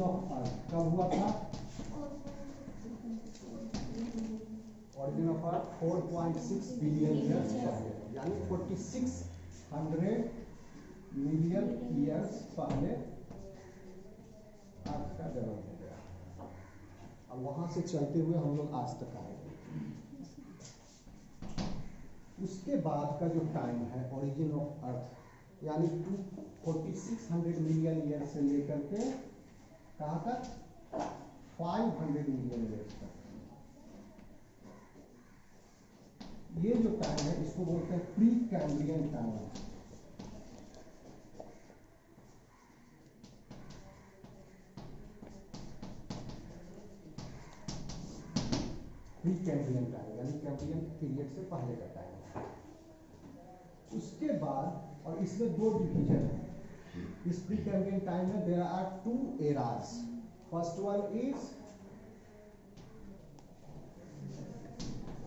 Of earth कब हुआ था? Origin of earth 4.6 billion years पहले, यानी 4600 मिलियन ईयर्स पहले अर्थ का जन्म हो गया। अब वहां से चलते हुए हम लोग आज तक आए। उसके बाद का जो टाइम है ओरिजिन ऑफ अर्थ यानी 4600 मिलियन ईयर से लेकर के कहाँ तक? 500 मिलियन ईयर्स तक। ये जो टाइम है इसको बोलते हैं pre Cambrian time. Pre Cambrian time यानी कैम्ब्रियन पीरियड से पहले का टाइम। उसके बाद, और इसमें दो डिवीजन है इस प्री कैम्ब्रियन टाइम में। There are 2 eras. First one is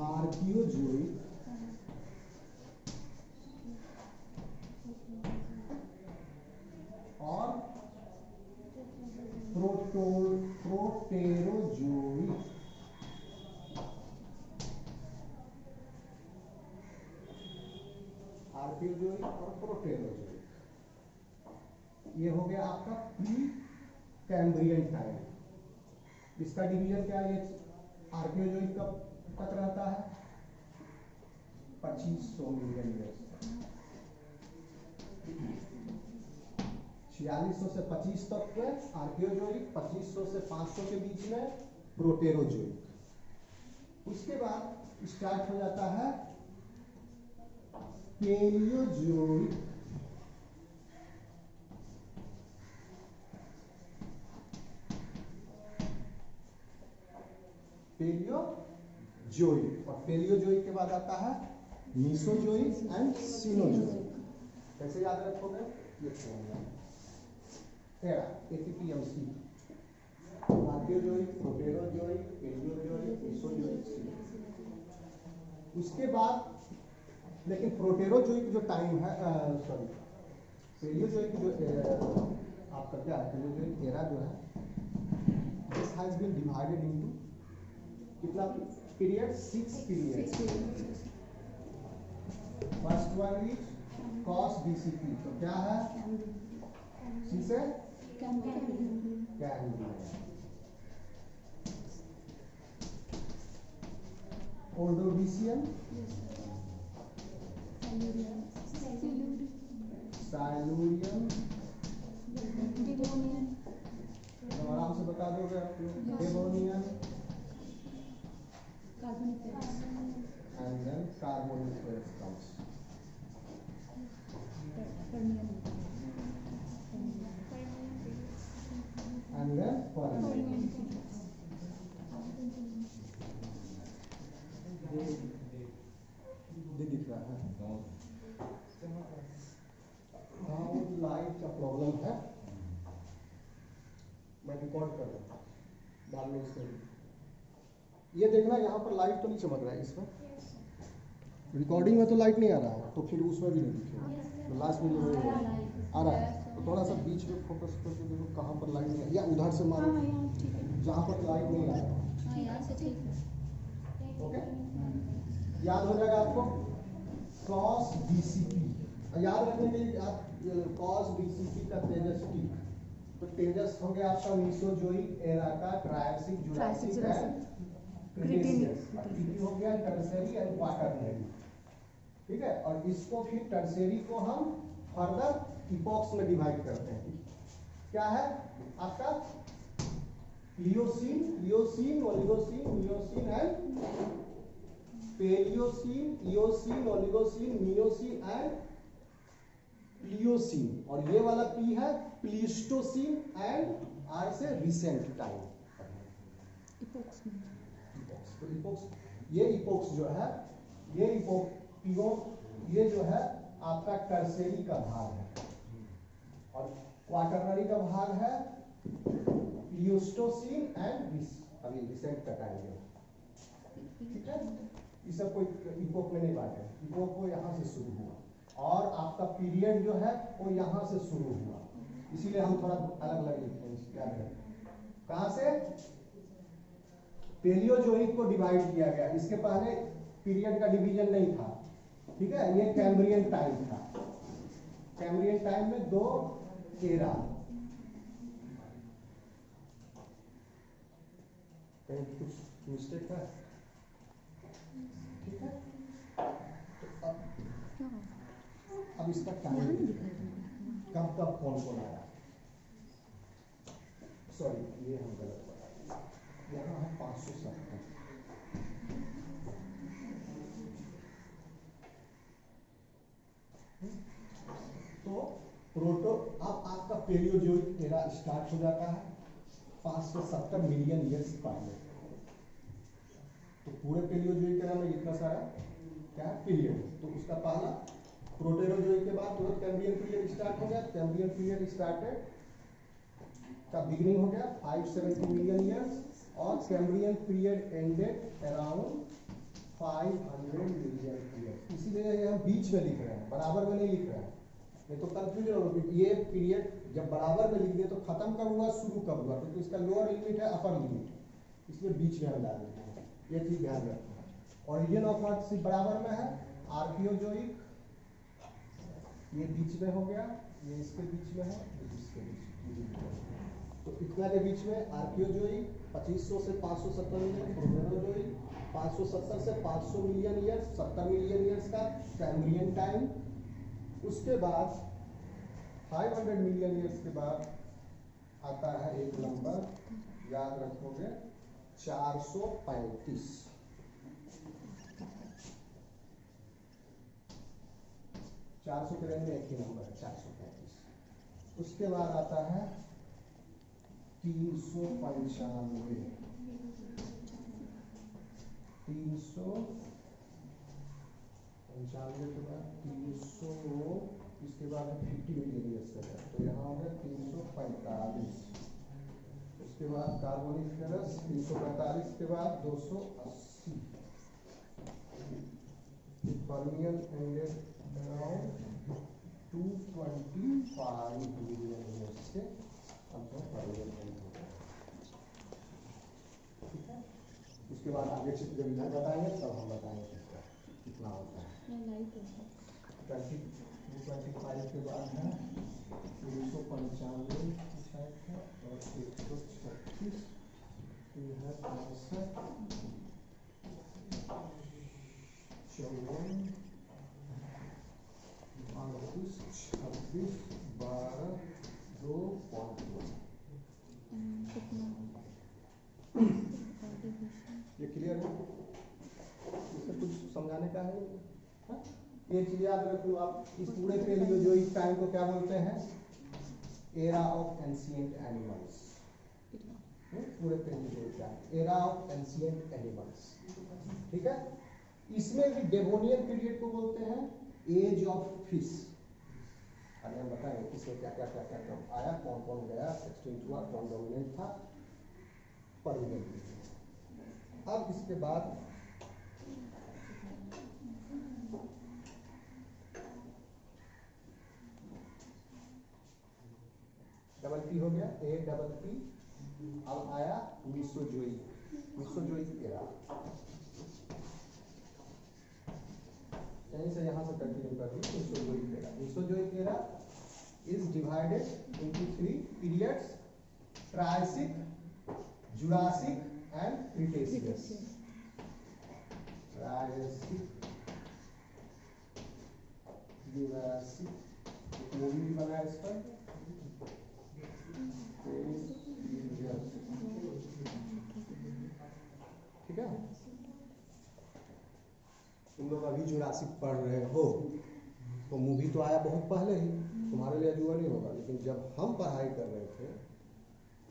Archaeozoic और प्रोटेरोजोइक। आर्कियोजोइक और प्रोटेरोजोइक, ये हो गया आपका प्री कैम्ब्रियन टाइम। इसका डिवीजन क्या है? आर्कियोजोइक कब तक रहता है? 2500 मिलियन ईयर्स। 4600 से 25 तक के आर्कियोजोइक, 2500 से 500 के बीच में प्रोटेरोजोइक। उसके बाद स्टार्ट हो जाता है पेलियोजोइक। पेलियोजोइक और पेलियोजोइक के बाद आता है मीसोजोइक एंड सीनोजोइक। कैसे याद रखोगे? ये तेरा ATPMC Archaeozoic, Proterozoic, Palaeozoic, Mesozoic, Cenozoic. उसके बाद लेकिन प्रोटेरोजोइक जो टाइम है, सॉरी पेलियोजोइक जो आपका क्या है, पेलियोजोइक एरा जो है, this has been divided into कितना period? 6 period. First one is cos BCP। तो क्या है? सी से कैम्ब्रियन। ओर्डोविशियन, साइलूरियन, आराम से बता दोगे आप लोग। Devonian and then Carboniferous comes. And then Permian. दिख रहा है? हाँ, वो लाइट का प्रॉब्लम है। मैं रिकॉर्ड कर रहा हूँ, बाद में इसमें ये देखना यहाँ पर लाइट तो नहीं चमक रहा है। इसमें रिकॉर्डिंग में तो लाइट नहीं आ रहा है, तो फिर उसमें भी नहीं दिखेगा। तो लास्ट में जो आ रहा है तो थोड़ा सा बीच में फोकस करके देखो कहाँ पर लाइट नहीं, या उधर से मारो जहाँ पर लाइट नहीं आ रहा है। ओके, याद हो जाएगा आपको। कॉस BCP याद रखने के लिए आप कॉस BCP का तेजस टी। तो तेजस हो गया आपका मीसोजोइक एरा का Triassic, Jurassic and Cretaceous. TP हो गया टर्शियरी एंड क्वाटरनरी। ठीक है, और इसको फिर टर्शियरी को हम फर्दर इपॉक्स में डिवाइड करते हैं। क्या है आपका? Pliocene, Liocene, Oligocene, Miocene and Palaeocene, Eocene, Oligocene, Miocene and Pliocene. और ये वाला पी है प्लीस्टोसीन एंड आर से रिसेंट टाइम। इपॉक्स, तो इपॉक्स, ये इपॉक्स जो है, ये ये जो है आपका टर्शियरी का भाग है, और क्वाटरनरी का भाग है प्लियोस्टोसीन एंड अभी रिसेंट का टाइम है। ठीक है, ये सब कोई इपोक में नहीं बांटे। इपोक को यहाँ से शुरू हुआ और आपका पीरियड जो है वो यहाँ से शुरू हुआ, इसीलिए हम थोड़ा अलग अलग लिखते हैं। क्या है कहां से? पेलियोजोइक को डिवाइड किया गया, इसके पहले पीरियड का डिवीजन नहीं था, ठीक है। ये कैम्ब्रियन टाइम था। कैम्ब्रियन टाइम में 2 एरा, कुछ मिस्टेक है, ठीक है। तो अब इसका टाइम कब कब कौन कौन आया, सॉरी ये हम गलत बता दिए, यहाँ है 570। तो प्रोटो अब आपका पेलियोजोइक एरा स्टार्ट हो जाता है 570 मिलियन ईयर्स पहले। तो पूरे पेलियोजोइक एरा में इतना सारा क्या पीरियड, तो उसका पहला प्रोटेरोजोइक के बाद तुरंत कैम्ब्रियन पीरियड स्टार्ट हो गया। कैम्ब्रियन पीरियड स्टार्टेड का बिगिनिंग हो गया 570 मिलियन ईयर्स, और Cambrian period ended around 500 million years. इसीलिए ये हम बीच में लिख रहे हैं, बराबर में नहीं लिख रहे हैं, नहीं तो कंफ्यूजन होगा कि ये पीरियड जब बराबर में लिख दिए तो खत्म कब हुआ शुरू कब हुआ, क्योंकि इसका लोअर लिमिट है अपर लिमिट, इसलिए बीच में हम डाल देते हैं। ये चीज ध्यान रखना। ओरिजिन ऑफ अर्थ सिर्फ बराबर में है, आर्कियोजोइक ये बीच में हो गया, ये इसके बीच में है, इसके बीच में, तो इतना के बीच में आर्कियोजोइक 2500 से 570 मिलियन, प्रोटेरोजोइक 570 से 500 मिलियन ईयर्स, 70 मिलियन ईयर्स का कैम्ब्रियन टाइम। उसके बाद 500 मिलियन ईयर्स के बाद आता है एक नंबर, याद रखोगे 435। 400 के रेंज में एक ही नंबर है 435। उसके बाद आता है 395, 395 के बाद 300, इसके बाद है 50 मिलियन ईयर्स का, तो यहाँ हो गया 345। उसके बाद कार्बोनिफेरस 345 के बाद 280, Permian ended around 225 million years से अब तो पर्मियन एंड हो गया, ठीक है। उसके बाद आगे जब इधर बताएंगे तब हम बताएंगे कितना होता है। 25 के बाद है 395 और 136, ये है 65, 54, 38, 26, 12, 2.1। ये क्लियर है? इससे कुछ समझाने का है? हाँ? ये चीज याद रखो आप, इस पूरे पेलियोजोइक टाइम को क्या बोलते हैं? Era of ancient animals. पूरे Palaeozoic time era of ancient animals, ठीक है। इसमें भी डेवोनियन पीरियड को बोलते हैं एज ऑफ फिश। अभी हम बताएंगे इसमें क्या क्या क्या क्या क्या आया, कौन कौन गया, एक्सटिंक्ट हुआ, कौन डोमिनेंट था, पर्मियन। अब इसके बाद डबल पी हो गया, ए डबल पी। अब आया मिसोजोइक, मिसोजोइक एरा, यहीं से यहाँ से कंटिन्यू कर दी। Mesozoic era, Mesozoic era is divided into 3 periods, Triassic, Jurassic and Cretaceous. Triassic, Jurassic, एक मूवी भी बना है इस पर, ठीक है। तुम लोग अभी जुरासिक पढ़ रहे हो तो मूवी तो आया बहुत पहले ही, तुम्हारे लिए अजूबा नहीं होगा, लेकिन जब हम पढ़ाई कर रहे थे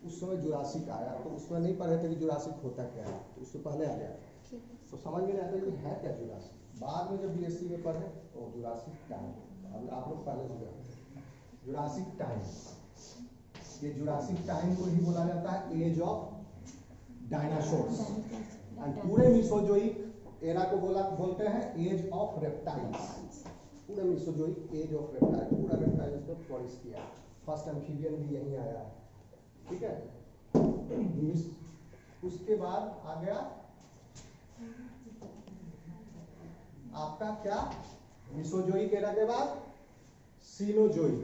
उस समय जुरासिक आया, तो उसमें नहीं पढ़े थे कि जुरासिक होता क्या है, तो उससे पहले आ गया, तो समझ में नहीं आता कि है क्या जुरासिक। बाद में जब बीएससी में पढ़े तो जुरासिक टाइम, अब आप लोग पहले से जुरासिक टाइम, ये जुरासिक टाइम को ही बोला जाता है एज ऑफ डायनासोर्स। एंड पूरे मिसोजोइक एरा को बोलते हैं एज ऑफ रेप्टाइल्स। पूरा मिसोजोइक एज ऑफ रेप्टाइल, पूरा रेप्टाइल्स को फ्लोरिश किया। फर्स्ट एम्फीबियन भी यहीं आया है, ठीक है। उसके बाद आ गया आपका क्या, मिसोजोइक एरा के बाद सीनोजोइक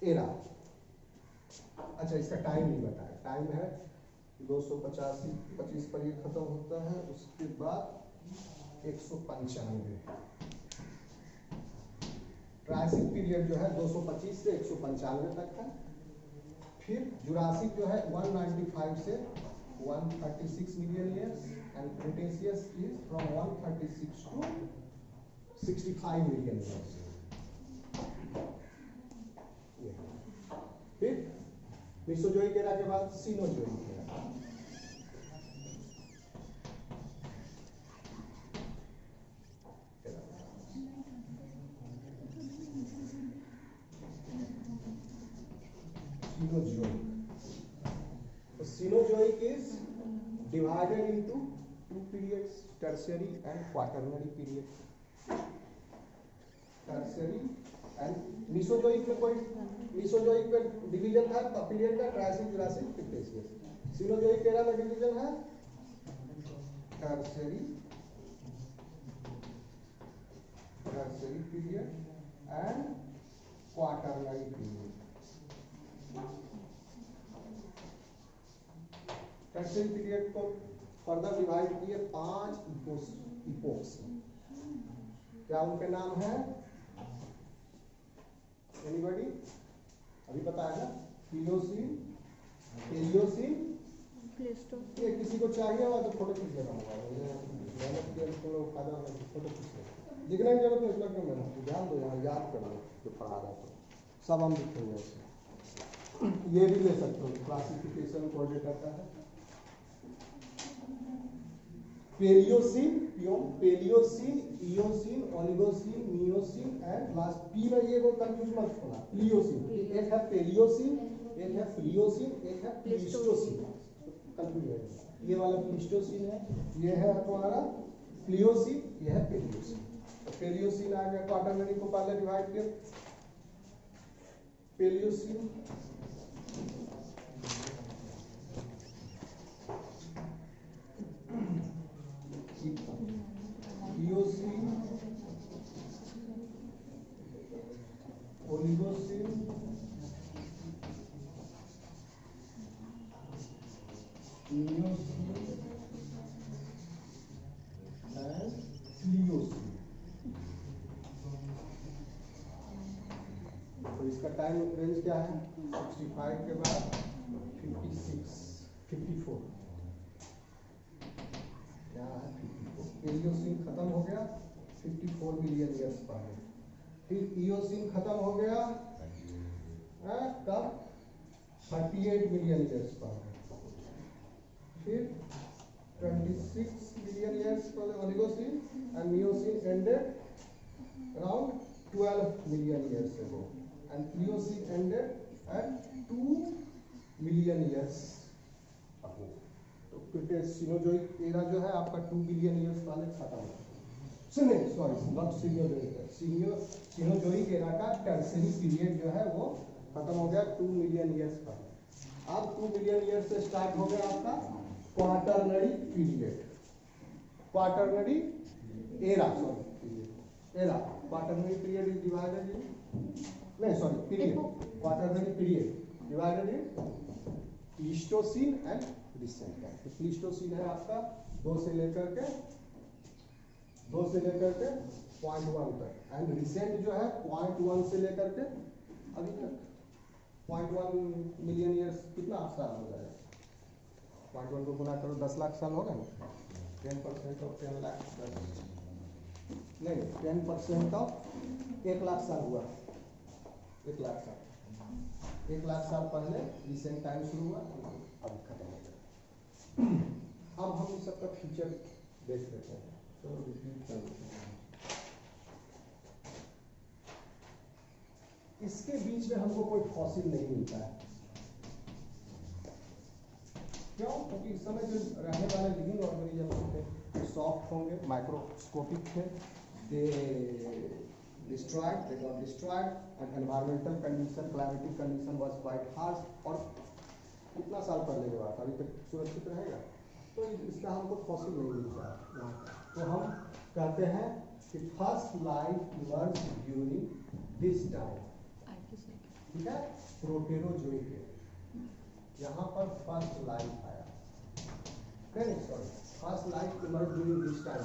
एरा। अच्छा, इसका टाइम नहीं बताया, टाइम है 285 पर ये खत्म होता है, उसके बाद 195। ट्रायसिक पीरियड जो है 225 से 195 तक है। फिर जुरासिक जो है 195 से 136 million years, and Cretaceous is from 136 to 65 million years. फिर मेसोजोइक एरा के बाद Cenozoic era. Cenozoic is divided into two periods, tertiary and quaternary period. Tertiary and Mesozoic में कोई Mesozoic में डिवीजन था पीरियड का, Triassic, Jurassic, Cretaceous. Cenozoic era में division है tertiary period and quaternary period. Tertiary period को further divide किए 5 इपोक्स। क्या उनके नाम है? एनीबॉडी? अभी बताया ना, प्लियोसीन, एलियोसीन, प्लेस्टोसीन। ये किसी को चाहिए होगा तो फोटो खींच लेना होगा, मेहनत के थोड़ा फायदा होगा, फोटो खींच लेना, लिखने की जरूरत नहीं, इसमें क्यों मेहनत, ध्यान दो, यहाँ याद कर लो जो पढ़ा रहा तो सब हम लिखेंगे उसमें। ये भी ले सकते हो, क्लासिफिकेशन प्रोजेक्ट आता है। Palaeocene, Eocene, Oligocene, Miocene and last P में ये वो कंफ्यूज मत होना, प्लियोसिन। एक है पेलियोसिन, एक है प्लियोसिन, एक है प्लिस्टोसिन, कंफ्यूज है। ये वाला प्लिस्टोसिन है, ये है तुम्हारा प्लियोसिन, ये है पेलियोसिन। तो पेलियोसिन आ गया, क्वाटरनरी को पहले डिवाइड किया, Palaeocene Eocene, Oligocene, Miocene and Pliocene. तो इसका टाइम रेंज क्या है? 65 के बाद 54 क्या है? 54। एलियोसिन खत्म हो गया 54 मिलियन ईयर्स पहले। फिर इयोसिन खत्म हो गया कब? 38 मिलियन ईयर्स पहले। फिर 26 मिलियन ईयर्स पहले Oligocene, and Miocene ended around 12 million years ago, and Pliocene ended at 2 million years ago. तो सीनोजोइक एरा जो है आपका 2 बिलियन ईयर्स पहले खत्म हो, नहीं sorry not Cenozoic, Cenozoic era का टर्शियरी पीरियड जो है वो खत्म हो गया 2 मिलियन ईयर्स पहले। अब 2 मिलियन ईयर्स से स्टार्ट हो गया आपका Quaternary period, Quaternary era, sorry era, Quaternary period is divided in, नहीं sorry period, Quaternary period divided in Pleistocene and recent time. तो प्लीस्टोसीन है आपका 2 से लेकर के 0.1 तक, एंड रिसेंट जो है 0.1 से लेकर के अभी तक 0.1 मिलियन ईयर्स, कितना साल हो जाएगा? 0.1 को गुना करो 10 लाख साल होगा ना, 10% ऑफ 10 लाख, नहीं 10% ऑफ 1 लाख साल हुआ, 1 लाख साल, 1 लाख साल पहले रिसेंट टाइम शुरू हुआ, अब खत्म हो गया। अब हम इस सबका फीचर देख लेते हैं, तो रिपीट कर लेते हैं। इसके बीच में हमको कोई फॉसिल नहीं मिलता है, क्यों? क्योंकि इस समय जो रहने वाले लिविंग ऑर्गेनिज्म थे सॉफ्ट होंगे, माइक्रोस्कोपिक थे, they got destroyed, and environmental condition, climatic condition was quite harsh, और कितना साल पहले हुआ था, अभी तक सुरक्षित रहेगा? तो इसका हमको फॉसिल नहीं मिलता है। तो हम कहते हैं कि first life emerge during this time, ठीक है, प्रोटेरोजोइक एज। यहाँ पर फर्स्ट लाइफ आया, sorry first life emerge during this time,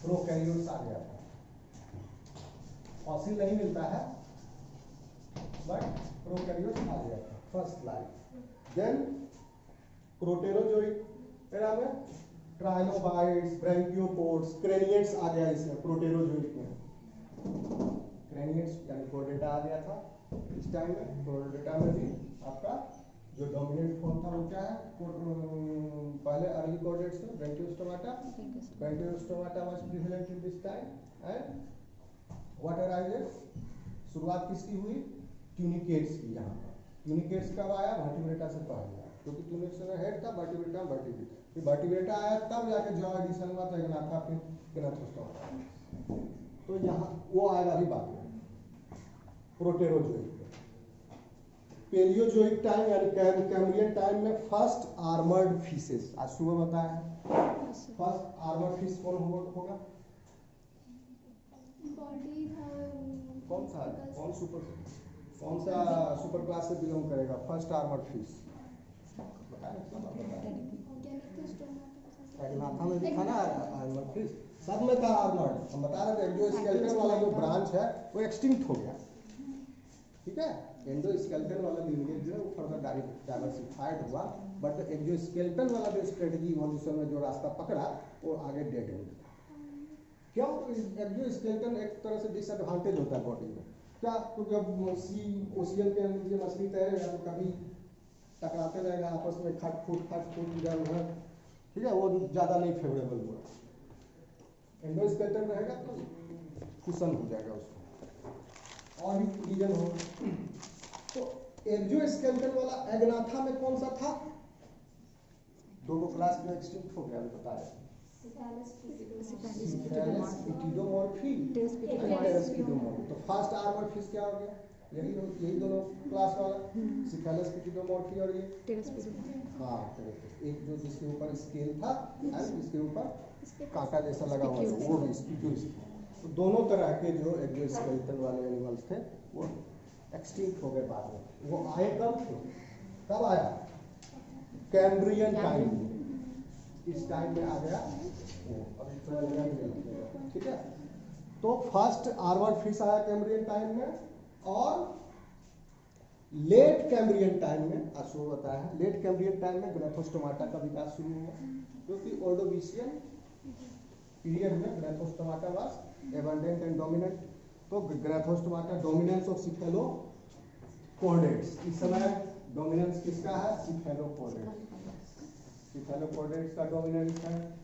prokaryotes आ गया था। फॉसिल नहीं मिलता है बट प्रोकैरियोट्स आ गया था first life. Then Proterozoic era में ट्राइलोबाइट्स, ब्रैंकियोपोड्स, क्रेनिएट्स आ गया इसमें प्रोटेरोजोइक में। क्रेनिएट्स यानी कोर्डेटा आ गया था इस टाइम में। कोर्डेटा में भी आपका जो डोमिनेंट फॉर्म था वो क्या है, पहले अर्ली कोर्डेट्स में branchiostomata, branchiostomata was prevalent in this time and what arises, शुरुआत किसकी हुई, ट्यूनिकेट्स की। यहाँ पर ट्यूनिकेट्स कब आया, वर्टिब्रेटा से पहले, क्योंकि ट्यूनिकेट्स में हेड था, वर्टिब्रेटा वर्टिब्रेटा, फिर वर्टिब्रेटा आया तब जाके जॉ एडिशन हुआ, तो एग्नाथा फिर ग्रेनाथोस्टोमाटा। तो यहाँ वो आएगा अभी बाद में प्रोटेरोजोइक। पेलियोजोइक टाइम यानी कैम्ब्रियन टाइम में फर्स्ट आर्मर्ड फिशेस, आज सुबह बताया फर्स्ट आर्मर्ड फिश कौन होगा, कौन सा, कौन सा सुपर क्लास से बिलोंग करेगा, फर्स्ट आर्मर्ड फिश एग्नाथा में भी था ना आर्मर्ड फिश, सब में था आर्मर्ड। हम बता रहे थे एंडोस्केलेटन वाला जो ब्रांच है वो एक्सटिंक्ट हो गया, ठीक है। एंडोस्केलेटन वाला लिनिएज जो है वो फर्दर डाइवर्सिफाइड हुआ, बट एक्सोस्केलेटन वाला जो स्ट्रेटजी इवोल्यूशन में जो रास्ता पकड़ा वो आगे डेड एंड था। क्यों? एक्सोस्केलेटन एक तरह से डिसएडवांटेज होता है बॉडी में, क्या, क्योंकि अब सी ओशियन के नीचे मछली तैरेगा तो कभी टकराते रहेगा आपस में, खट फूट इधर उधर, ठीक है, वो ज़्यादा नहीं फेवरेबल हुआ। एंडोस्केलेटन रहेगा तो कुशन हो जाएगा उसको, और भी रीजन हो। तो एक्सोस्केलेटन वाला एग्नाथा में कौन सा था, दोनों क्लास में एक्सटिंक्ट हो गया, बताया तो फर्स्ट आर्मर्ड फिश क्या हो गया, यही दोनों क्लास वाला सिफेलस पिटिडोमॉर्फी और ये हाँ, एक जो जिसके ऊपर स्केल था एंड जिसके ऊपर कांटा जैसा लगा हुआ था वो भी स्पिक्यूल्स। तो दोनों तरह के जो एक्सोस्केलेटन वाले एनिमल्स थे वो एक्सटिंक्ट हो गए बाद में। वो आए कब आया, कैम्ब्रियन टाइम, इस टाइम में आ गया वो, ठीक है। तो फर्स्ट आर्मर्ड फिश आया कैम्ब्रियन टाइम में, और लेट कैम्ब्रियन टाइम में शुरू होता है, लेट कैम्ब्रियन टाइम में ग्रेथोस्टोमाटा का विकास शुरू हुआ, क्योंकि ओर्डोविशियन पीरियड में ग्रेथोस्टोमाटा वाज एबंडेंट एंड डोमिनेंट। तो ग्रेथोस्टोमाटा डोमिनेंस ऑफ सिफेलोपोडेट्स, इस समय डोमिनेंस किसका है, सिफेलोपोडेट्स, सिफेलोपोडेट्स का डोमिनेंस है।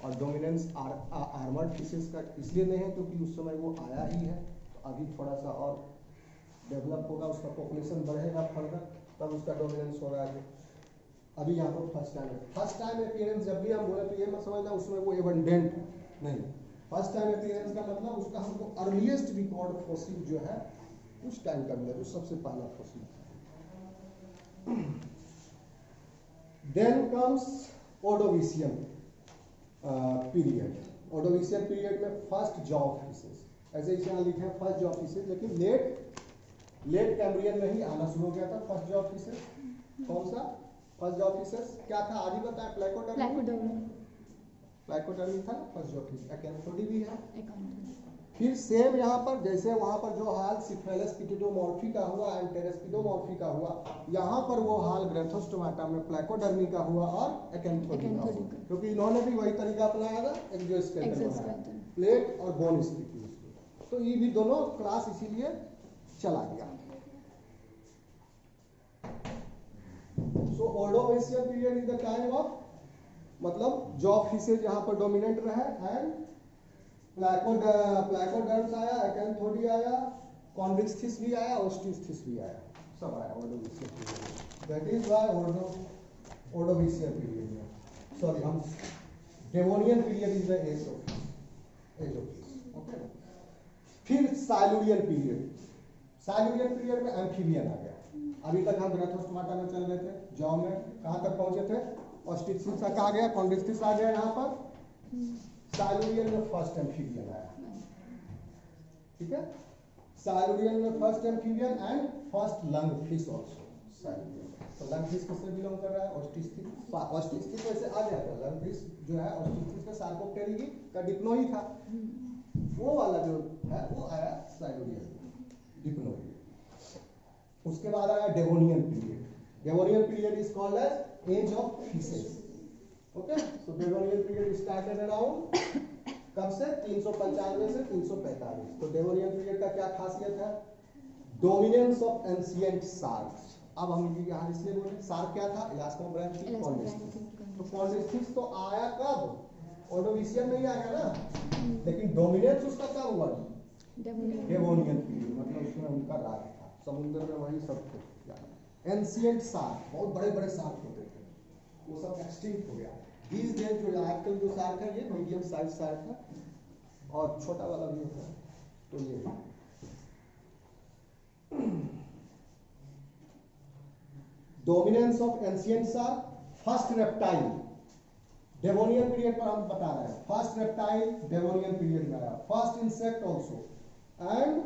और डोमिनेंस आर्मर्ड फिशेस का इसलिए नहीं है क्योंकि उस समय वो आया ही है, तो अभी थोड़ा सा और डेवलप होगा, उसका पॉपुलेशन बढ़ेगा फर्दर, तब उसका डोमिनेंस होगा आगे। अभी यहाँ पर फर्स्ट टाइम अपीयरेंस जब भी हम बोले तो ये मत समझना उसमें वो एबंडेंट नहीं, फर्स्ट टाइम अपीयरेंस का मतलब उसका हमको अर्लीस्ट रिकॉर्ड फॉसिल जो है उस टाइम का मिला, जो सबसे पहला fossil. Then comes Ordovician period. Ordovician period में फर्स्ट जॉ फिशेस, ऐसे इसे यहाँ लिखे हैं फर्स्ट जॉ फिशेस, लेकिन लेट कैम्ब्रियन में ही आना शुरू हो गया था फर्स्ट जॉ फिशेस। कौन सा फर्स्ट जॉ फिशेस क्या था, आज ही बताया, प्लाइकोडर्मी था ना फर्स्ट जॉ फिश, एकैंथोडी भी है। फिर सेम यहाँ पर जैसे वहाँ पर जो हाल सिफेलस पिटिडोमॉर्फी का हुआ एंड टेरेस्पिडोमॉर्फी का हुआ, यहाँ पर वो हाल ग्रेथोस्टोमाटा में प्लाइकोडर्मी का हुआ और एकैंथोडी का हुआ, क्योंकि इन्होंने भी वही तरीका अपनाया था, एक्सोस्केलेटन प्लेट और बोन स्पीकीज। तो ये भी दोनों क्लास इसीलिए चला गया। So Ordovician period is the time of, मतलब जॉ फिशेज यहाँ पर डोमिनेंट रहे, एंड प्लाइकोडर्म्स आया, एकैंथोडी आया, कॉन्विक्सथिस भी आया, ओस्टियोस्थिस भी आया, सब आया Ordovician period. That is why Ordovician period में, सॉरी हम Devonian period is the age of fish, okay. फिर साइलुरियन पीरियड, साइलुरियन पीरियड में एम्फीबियन आ गया। अभी तक हम ग्रेथोस्टोमाटा में चल रहे थे, जॉ में कहाँ तक पहुंचे थे, ऑस्टिचिस तक आ गया, कॉन्ड्रिस्टिस आ गया, यहाँ पर साइलोरियन में फर्स्ट एम्फीबियन आया, ठीक है। साइलोरियन में first amphibian and first lung fish also Silurian. तो लंग फिश किससे बिलोंग कर रहा है, ऑस्टिचिस। ऑस्टिचिस वैसे आ गया था, लंग फिश जो है ऑस्टिचिस में सार्कोप्टेरिगी का डिप्लोई था, वो वाला जो है वो आया साइलोरियन डिप्लोई। उसके बाद आया Devonian period. Devonian period is called as age of fishes, okay. So Devonian period started around कब से, 395 से 345। तो डेवोनियन पीरियड का क्या खासियत है, डोमिनेंस ऑफ एंशिएंट शार्क्स। अब हम यहाँ इसलिए बोले शार्क क्या था, इलास्टोब्रैंचियल कॉन्ड्रिस्टिस। तो कॉन्ड्रिस्टिस तो आया कब, ऑर्डोविशियन में ही आया ना, लेकिन डोमिनेंस उसका कब हुआ, डेवोनियन पीरियड, मतलब उसमें उनका राज था, समुद्र में वही सब थे। एंशिएंट शार्क, बहुत बड़े बड़े शार्क होते थे, वो सब एक्सटिंक्ट हो गया। these days जो आजकल जो शार्क है ये मीडियम साइज शार्क है, और छोटा वाला भी होता है। तो ये dominance of ancient shark, first reptile Devonian period पर हम बता रहे हैं, फर्स्ट रेप्टाइल डेवोनियन पीरियड में आया, first insect also, and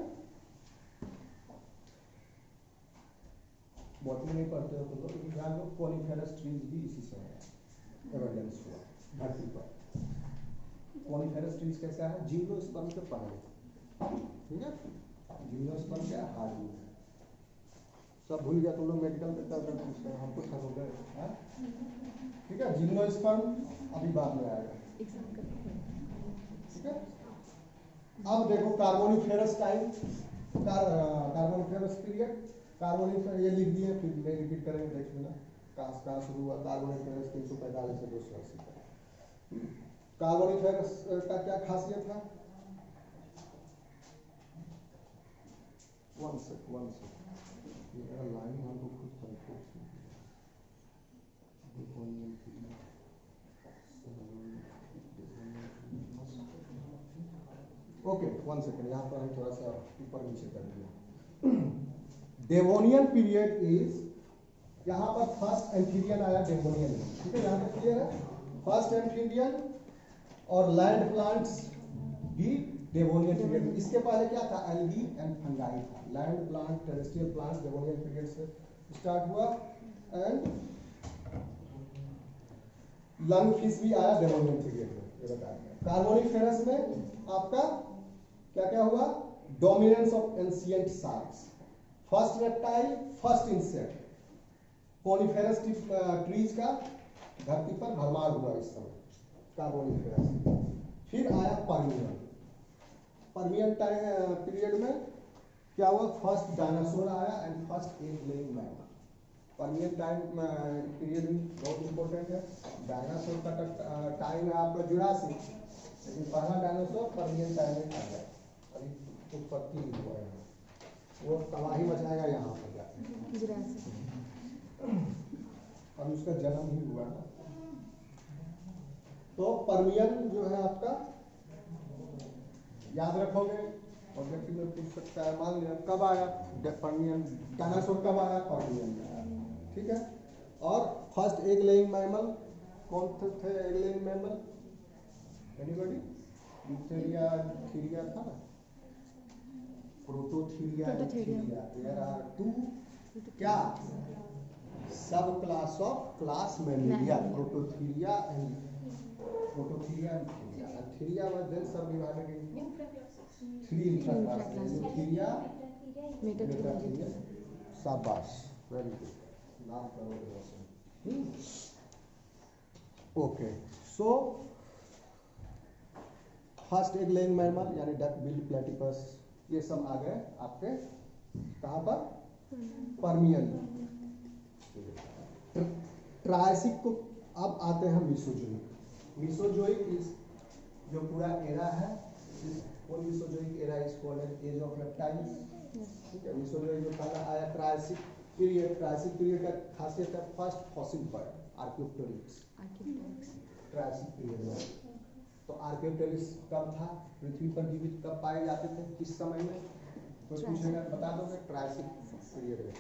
botany नहीं पढ़ते हो तुम लोग, लेकिन ध्यान दो कॉनिफेरस ट्रीज भी इसी से है, एविडेंस हुआ धरती पर। कॉनिफेरस ट्रीज कैसा है, जिम्नोस्पर्म से पहले, ठीक है। जिम्नोस्पर्म क्या है, हार्डवुड, सब भूल गया तुम लोग, मेडिकल करते हैं, हमको थक हो गए, ठीक है। जिम्नोस्पर्म अभी बाद में आएगा, ठीक है। अब देखो Carboniferous time, Carboniferous period, Carboniferous ये लिख दिए, फिर नहीं रिपीट करेंगे, देख लेना कहाँ शुरू हुआ। कार्बोनिफेरस 345 से 280 तक। कार्बोनिफेरस का क्या खासियत है, वन सेक ये मेरा लाइन हमको खुद कंफ्यूज ओके, वन सेकेंड, यहाँ पर हम थोड़ा सा ऊपर नीचे कर दिया। डेवोनियन पीरियड इज, यहाँ पर फर्स्ट एम्फीबियन आया डेवोनियन में, ठीक है, यहाँ पे क्लियर है, फर्स्ट एम्फीबियन और लैंड प्लांट्स भी डेवोनियन पीरियड में। इसके पहले क्या था, एल्गी एंड फंगाई था। Land plant, terrestrial plants Devonian period से स्टार्ट हुआ, एंड लंग फिश भी आया डेवोनियन पीरियड में, ये बताया। कार्बोनिफेरस में आपका क्या क्या हुआ, dominance of ancient sharks, first reptile, first insect, coniferous trees का धरती पर भरमार हुआ इस समय कार्बोनिफेरस। फिर आया पर्मियन। पर्मियन टाइम पीरियड में क्या हुआ, फर्स्ट डायनासोर आया and first egg laying mammal. Permian time period भी बहुत इंपॉर्टेंट है। डायनासोर का टाइम है आपका जुरासिक, लेकिन पहला डायनासोर पर्मियन टाइम में आ गया, अभी उत्पत्ति नहीं हुआ है, वो तबाही मचाएगा यहाँ पर जाके, और उसका जन्म ही हुआ ना। तो पर्मियन जो है आपका याद रखोगे, ऑब्जेक्टिव में पूछ सकता है, मान लिया कब आया पर्मियन, डायनासोर कब आया, पर्मियन में आया, ठीक है। और फर्स्ट एग लेइंग मैमल कौन थे egg laying mammal, anybody, Eutheria, Theria था ना, Prototheria, Theria, there are two क्या subclass of class Mammalia, Prototheria and Theria. Theria was then subdivided into three intraclasses, Eutheria, Metatheria, शाबाश, very good, नाम करोगे वैसे। Okay, so first egg laying mammal यानी duck billed platypus, ये सब आ गए आपके कहाँ पर, पर्मियन। ट्रायसिक को अब आते हैं मीसोजोइक। मीसोजोइक इस जो पूरा एरा है, वो Mesozoic era is called age of reptiles, ठीक है। मीसोजोइक जो पहला आया ट्रायसिक पीरियड, ट्रायसिक पीरियड का खासियत है first fossil bird Archaeopteryx, Triassic period में। तो आर्कियोप्टेरिक्स कब था, पृथ्वी पर जीवित कब पाए जाते थे, किस समय में, कोई पूछेगा बता दोगे, ट्रायसिक पीरियड में।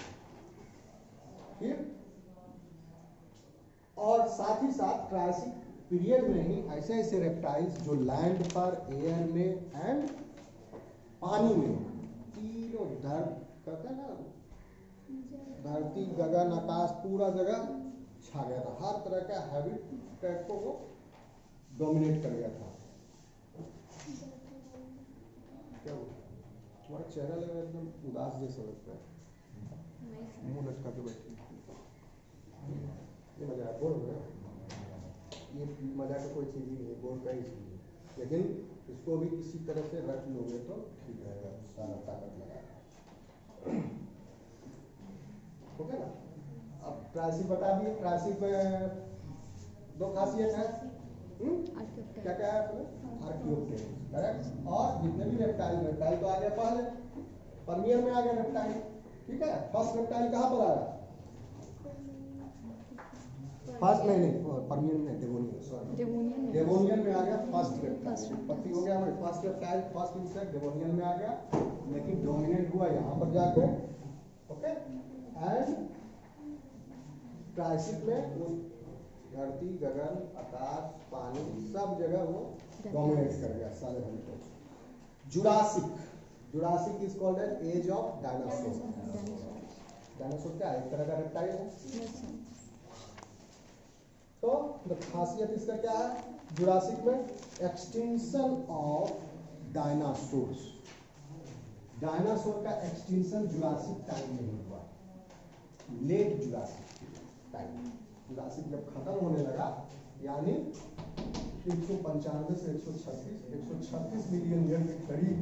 फिर और साथ ही साथ ट्रायसिक पीरियड में ही ऐसे ऐसे रेप्टाइल्स जो लैंड पर, एयर में एंड पानी में तीनों कहते हैं ना, धरती गगन आकाश पूरा जगह छा गया था, हर तरह का हैबिटेट को वो डोमिनेट कर गया था। क्या हुआ? तुम्हारा चेहरा लग रहा है एकदम उदास जैसा लगता है, मुंह लटका के बैठी। ये मजाक बोल रहे हैं, ये मजाक का कोई चीज़ ही नहीं, बोल का ही चीज़ है, लेकिन इसको भी किसी तरह से रख लोगे तो ठीक रहेगा, सारा ताकत लगा। ओके ना? अब ट्रायसिक बता दिए, ट्रायसिक में दो खासियत है, क्या क्या है आपने? Archaeopteryx, correct. और जितने भी रेप्टाइल, रेप्टाइल तो आ गया पहले, परमियर में आ गया रेप्टाइल, ठीक है। फर्स्ट रेप्टाइल कहाँ पर आया? फर्स्ट नहीं, परमियर में डेवोनियन में आ गया फर्स्ट रेप्टाइल, पत्ती हो गया हमारे first reptile, first insect Devonian में आ गया, लेकिन डोमिनेट हुआ यहाँ पर जाके, ओके। एंड ट्रायसिक में वो धरती, गगन, आकाश, पानी सब जगह वो डोमिनेट कर गया सारे habitat. Jurassic is called as age of dinosaur. Dinosaur क्या है? एक तरह का रेप्टाइल है। तो खासियत इसका क्या है? जुरासिक में एक्सटिंक्शन ऑफ डायनासोर्स, डायनासोर का एक्सटिंक्शन जुरासिक टाइम में ही हुआ, लेट जुरासिक टाइम। जुरासिक जब खत्म होने लगा, यानी 195 से 136 मिलियन ईयर के करीब,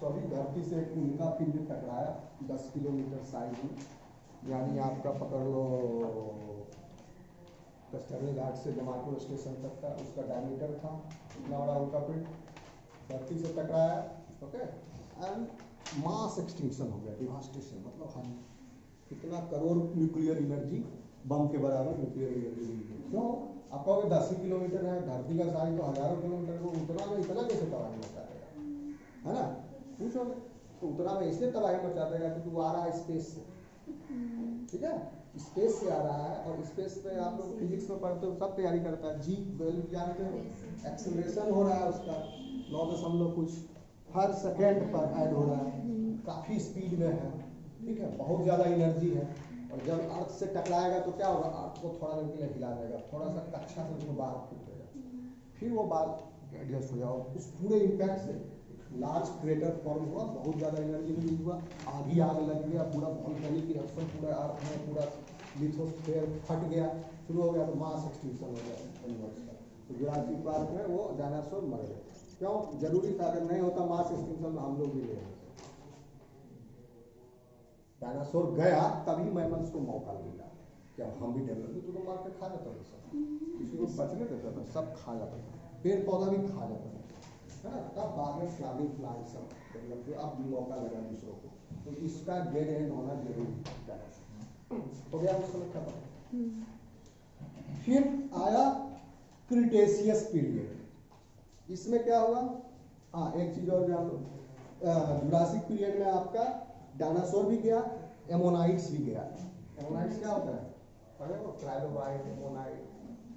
सॉरी, धरती से एक उनका पिंड टकराया 10 किलोमीटर साइज में, यानी आपका पकड़ लो कस्टर्नी घाट से जमालपुर स्टेशन तक का उसका डायमीटर था, इतना बड़ा उनका पिंड धरती से टकराया, ओके। एंड मास एक्सटिंक्शन हो गया, डिवास्टेशन, मतलब हम कितना करोड़ न्यूक्लियर एनर्जी, बम के बराबर न्यूक्लियर एनर्जी। क्यों? आप कहोगे 10 किलोमीटर है, धरती का साइज तो हजारों किलोमीटर को, उतना में इतना कैसे तबाही मचा देगा, है ना? पूछोगे तो उतना में इसलिए तबाही मचा देगा कि तू आ रहा है स्पेस से, ठीक है, स्पेस से आ रहा है। और स्पेस में आप लोग फिजिक्स में पढ़ते हो, सब तैयारी करता है, जी वैल्यू जानते हो, एक्सेलरेशन हो रहा है उसका 9 कुछ हर सेकेंड पर ऐड हो रहा है, काफ़ी स्पीड में है, ठीक है, बहुत ज़्यादा एनर्जी है। और जब अर्थ से टकराएगा तो क्या होगा? अर्थ को थोड़ा देर के लिए हिला देगा, थोड़ा सा कक्षा से उसको बाहर फूक देगा, फिर वो बात एडजस्ट हो जाओ। उस पूरे इम्पैक्ट से लार्ज क्रेटर फॉर्म हुआ, बहुत ज़्यादा एनर्जी रिलीज हुआ, आग लग गया, पूरा वॉल्केनिक इरप्शन पूरा अर्थ में, पूरा लिथोस्फीयर फट गया, शुरू हो गया, तो मास एक्सटिंक्शन हो गया यूनिवर्स का। तो जुरासिक पार्क में वो डायनासोर मर गए। क्यों? जरूरी था, अगर नहीं होता मास एक्सटिंक्शन में हम लोग भी नहीं होते। डायनासोर गया तभी मैमल्स को मौका मिला कि अब हम भी डेवलप, तो मार के खा जाता था सब, किसी को बचने देता था, सब खा जाता था, पेड़ पौधा भी खा जाता था, है ना? तब बाद में फ्लावरिंग प्लांट सब डेवलप हुआ, अब मौका लगा दूसरों को, तो इसका डेड एंड होना जरूरी हो गया उस समय खत्म। फिर आया क्रिटेशियस पीरियड। इसमें क्या हुआ? हाँ, एक चीज और जान लो, जुरासिक पीरियड में आपका डायनासोर भी गया, एमोनाइट्स भी गया। एमोनाइट्स क्या होता है? अरे वो ट्राइलोबाइट, एमोनाइट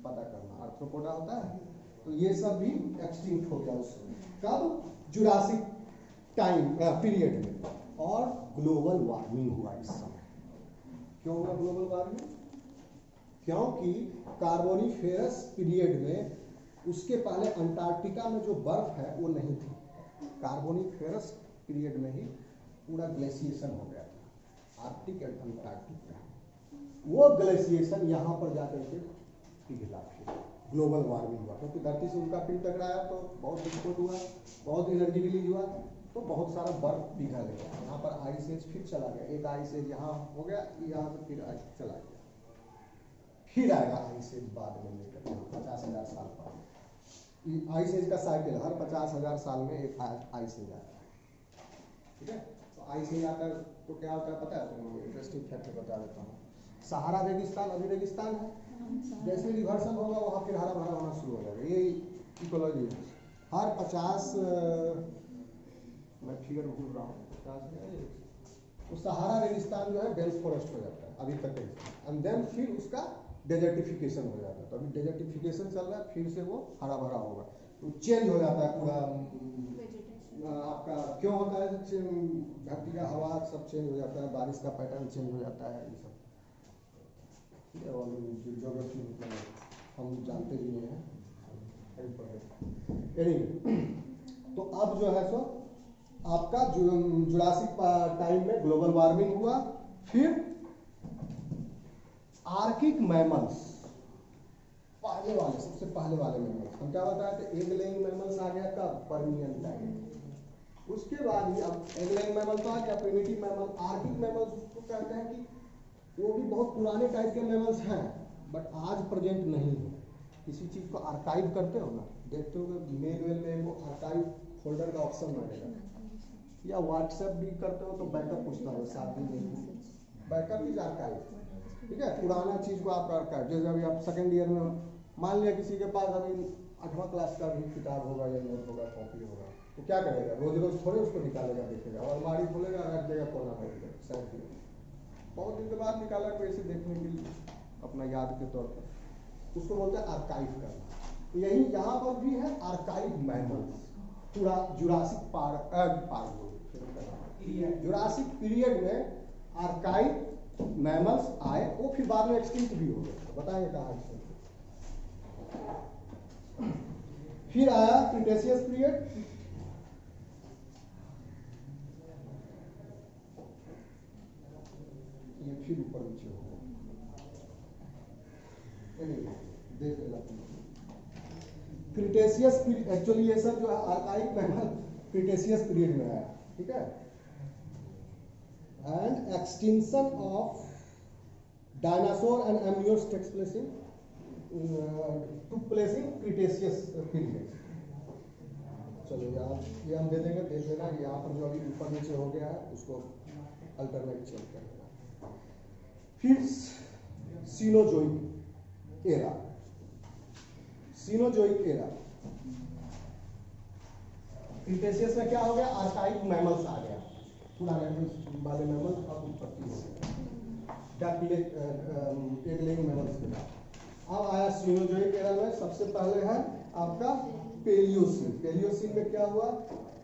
पता करना, आर्थ्रोपोडा होता है, तो ये सब भी एक्सटिंक्ट हो गया उस समय। कब? जुरासिक टाइम पीरियड में। और ग्लोबल वार्मिंग हुआ इस समय। क्यों हुआ ग्लोबल वार्मिंग? क्योंकि कार्बोनिफेरस पीरियड में, उसके पहले अंटार्कटिका में जो बर्फ है वो नहीं थी, कार्बोनिफेरस पीरियड में ही पूरा ग्लेशिएशन हो गया था, आर्कटिक एंड अंटार्कटिक का। वो ग्लेशिएशन यहाँ पर जाकर के पिघला, फिर ग्लोबल वार्मिंग हुआ, क्योंकि धरती से उनका पिंड टकराया तो बहुत विस्फोट हुआ, बहुत एनर्जी रिलीज हुआ, तो बहुत सारा बर्फ पिघल गया, यहाँ पर आइस एज फिर चला गया, एक आइस एज यहाँ हो गया, यहाँ से फिर चला गया, फिर आएगा आइस एज बाद में लेकर 50,000 साल पर। आइस एज का साइकिल हर 50,000 साल में एक आइस एज आता है, ठीक है। तो आइस एज आता है तो क्या होता है पता है? तो इंटरेस्टिंग फैक्ट बता देता हूँ। सहारा रेगिस्तान अभी रेगिस्तान है, जैसे रिवर्सल होगा वहाँ फिर हरा भरा होना शुरू हो जाएगा, ये इकोलॉजी है। हर 50, मैं फिगर भूल रहा हूँ, 50 तो सहारा रेगिस्तान जो है डेंस फॉरेस्ट हो जाता है अभी तक, एंड देन फिर उसका डेजर्टिफिकेशन हो जाता है। तो अभी डेजर्टिफिकेशन चल रहा है, फिर से वो हरा भरा होगा, तो चेंज हो जाता है पूरा आपका। क्यों होता है? धरती का हवा सब चेंज हो जाता है, बारिश का पैटर्न चेंज हो जाता है, ये सब ठीक है। और ज्योग्राफी मतलब हम जानते भी नहीं हैं। तो अब जो है सो आपका जुरासिक टाइम में ग्लोबल वार्मिंग हुआ। फिर आर्किक मैमल्स, पहले वाले, सबसे पहले वाले मैमल्स, हम क्या बताया था? एग लेइंग मैमल्स आ गया कब? Permian time. उसके बाद ही अब एग लेइंग मैमल तो आ गया, प्रिमिटिव मैमल। आर्किक मैमल्स उसको कहते हैं कि वो भी बहुत पुराने टाइप के मैमल्स हैं, बट आज प्रेजेंट नहीं है। किसी चीज को आर्काइव करते हो ना, देखते हो मेल वेल में वो आर्काइव फोल्डर का ऑप्शन रहेगा, या व्हाट्सएप भी करते हो तो बैकअप पूछता हो, साथ में बैकअप इज आर्काइव, ठीक है। पुराना चीज को आप आर्काइव, जैसे अभी आप सेकेंड ईयर में मान लिया किसी के पास अभी 8वां क्लास का भी किताब होगा या नोट होगा, कॉपी होगा, तो क्या करेगा? रोज रोज थोड़े उसको निकालेगा, देखेगा, और अलमारी खोलेगा, रख देगा कोना में साइड में। बहुत दिन के बाद निकाला कोई ऐसे देखने के लिए, अपना याद के तौर पर, उसको बोलते हैं आर्काइव करना। तो यही यहाँ पर भी है आर्काइव मैमल्स, पूरा जुरासिक जुरासिक पीरियड में आर्काइव मैमल्स आए, वो फिर बाद में एक्सटिंक्ट भी हो गए। तो बताएंगे कहाँ एक्सटिंक्ट। फिर आया क्रिटेशियस पीरियड, ये फिर ऊपर नीचे हो गया, देख लेना। क्रिटेशियस पीरियड, एक्चुअली ये सब जो है आर्काइव मैमल क्रिटेशियस पीरियड में आया, ठीक है। And extinction of dinosaur and embryos took place in Cretaceous period. चलो यार ये हम दे देंगे, देख लेना। यहाँ पर जो अभी ऊपर नीचे हो गया है उसको अल्टरनेट चेक कर लेना। फिर Cenozoic era, Cenozoic era, Cretaceous में क्या हो गया? आर्काइव मैमल्स आ गया, पुराने वाले मैमल अब उत्पत्ति हो गया, एग लेइंग मैमल्स के बाद। अब आया सीनोजोइक एरा में सबसे पहले है आपका पेलियोसीन। पेलियोसीन में क्या हुआ?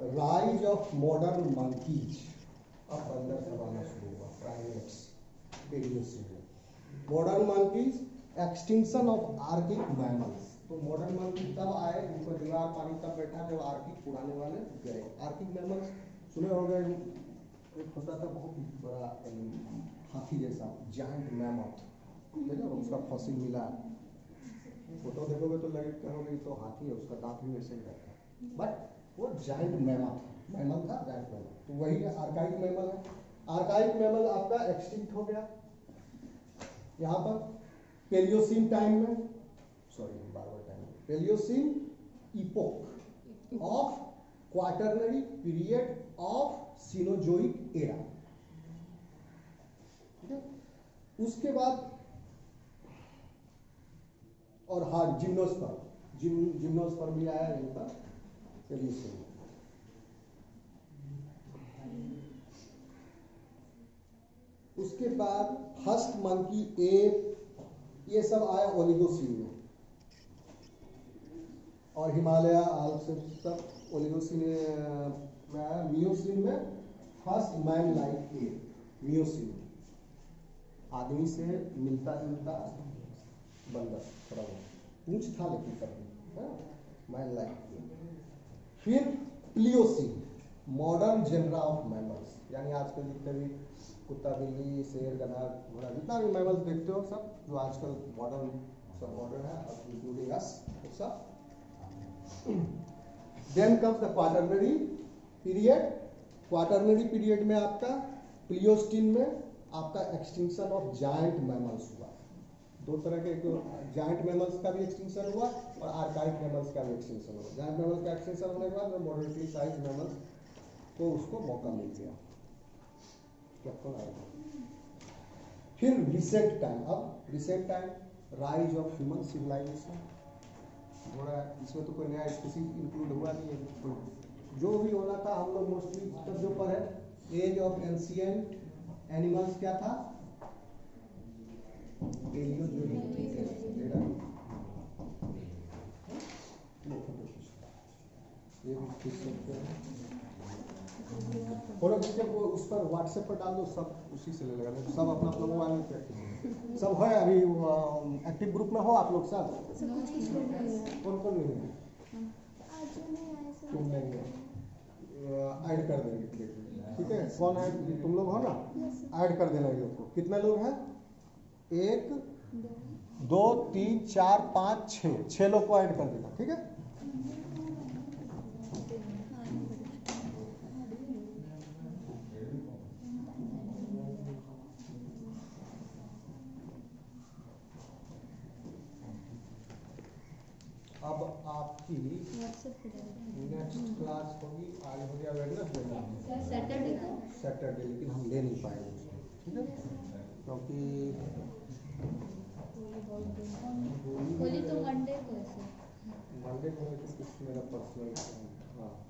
Rise of modern monkeys. अब अंदर से आना शुरू हुआ प्राइमेट्स। पेलियोसीन में modern monkeys, extinction of archaic mammals. तो मॉडर्न मंकी तब आए जिनको दीवार पानी तब बैठा जब आर्किक पुराने वाले गए। आर्किक मैमल्स सुने हो गए, एक होता था बहुत बड़ा हाथी जैसा, जायंट मैमथ, देखो उसका फॉसिल मिला, फोटो देखोगे तो लगे कहोगे तो हाथी है, उसका दांत भी वैसे ही रहता है, बट वो जायंट मैमल था, जायंट मैमल। तो वही आर्काइक मैमल है। आर्काइक मैमल आपका एक्सटिंक्ट हो गया यहाँ पर पेलियोसीन टाइम में, सॉरी बार-बार टाइम में, Palaeocene epoch of quaternary period of Cenozoic era, ठीक है। उसके बाद और हार्ड जिम्नोस्पर्म भी आया इनका पेलियोसीन। उसके बाद फर्स्ट मंकी एप, ये सब आया ओलिगोसीन में, और हिमालय आल्प्स सब ओलिगोसीन में आया। मियोसीन में first man like app, Miocene आदमी से मिलता जुलता बंदर, थोड़ा पूछ था लेकिन कभी मैन लाइक। फिर Pliocene, modern genera of mammals, यानी आजकल जितने भी कुत्ता, बिल्ली, शेर, गधा, घोड़ा, जितना भी मैमल्स देखते हो सब जो आजकल मॉडर्न, सब मॉडर्न है, इंक्लूडिंग अस सब। Then comes the Quaternary period. Quaternary period में आपका प्लियोस्टीन में आपका एक्सटिंक्शन ऑफ जायंट मैमल्स हुआ। दो तरह के, जायंट मैमल्स का भी एक्सटिंक्शन हुआ और आर्काइव मैमल्स का भी एक्सटिंक्शन हुआ। जायंट मैमल्स का एक्सटिंक्शन होने के बाद मॉडरेटली साइज मैमल्स को उसको मौका मिल गया। फिर रिसेंट टाइम, अब recent time rise of human civilisation थोड़ा, इसमें तो कोई नया स्पीशीज इंक्लूड हुआ नहीं है, तो जो भी होना था हम लोग मोस्टली तब जो पढ़े, एज ऑफ एंशिएंट एनिमल्स क्या था, पैलियोजोइक ये भी खींच सकते हैं। फोटो खींच के वो उस पर व्हाट्सएप पर डाल दो, सब उसी से ले लेगा, नहीं तो सब अपना अपना मोबाइल में प्रैक्टिस। सब है अभी एक्टिव ग्रुप में हो आप लोग सब? कौन कौन नहीं है? तुम नहीं हो, ऐड कर देंगे, ठीक है? कौन है? तुम लोग हो ना, ऐड कर देना ये लोग को। कितने लोग हैं? 1 2 3 4 5 6 लोग को ऐड कर देना, ठीक है? अब आपकी नेक्स्ट क्लास होगी, आज हो गया वेडनेसडे, सैटरडे, लेकिन हम ले नहीं पाएंगे उसको, ठीक है? क्योंकि होली तो मंडे को है सर। मंडे को है तो कुछ मेरा पर्सनल, हाँ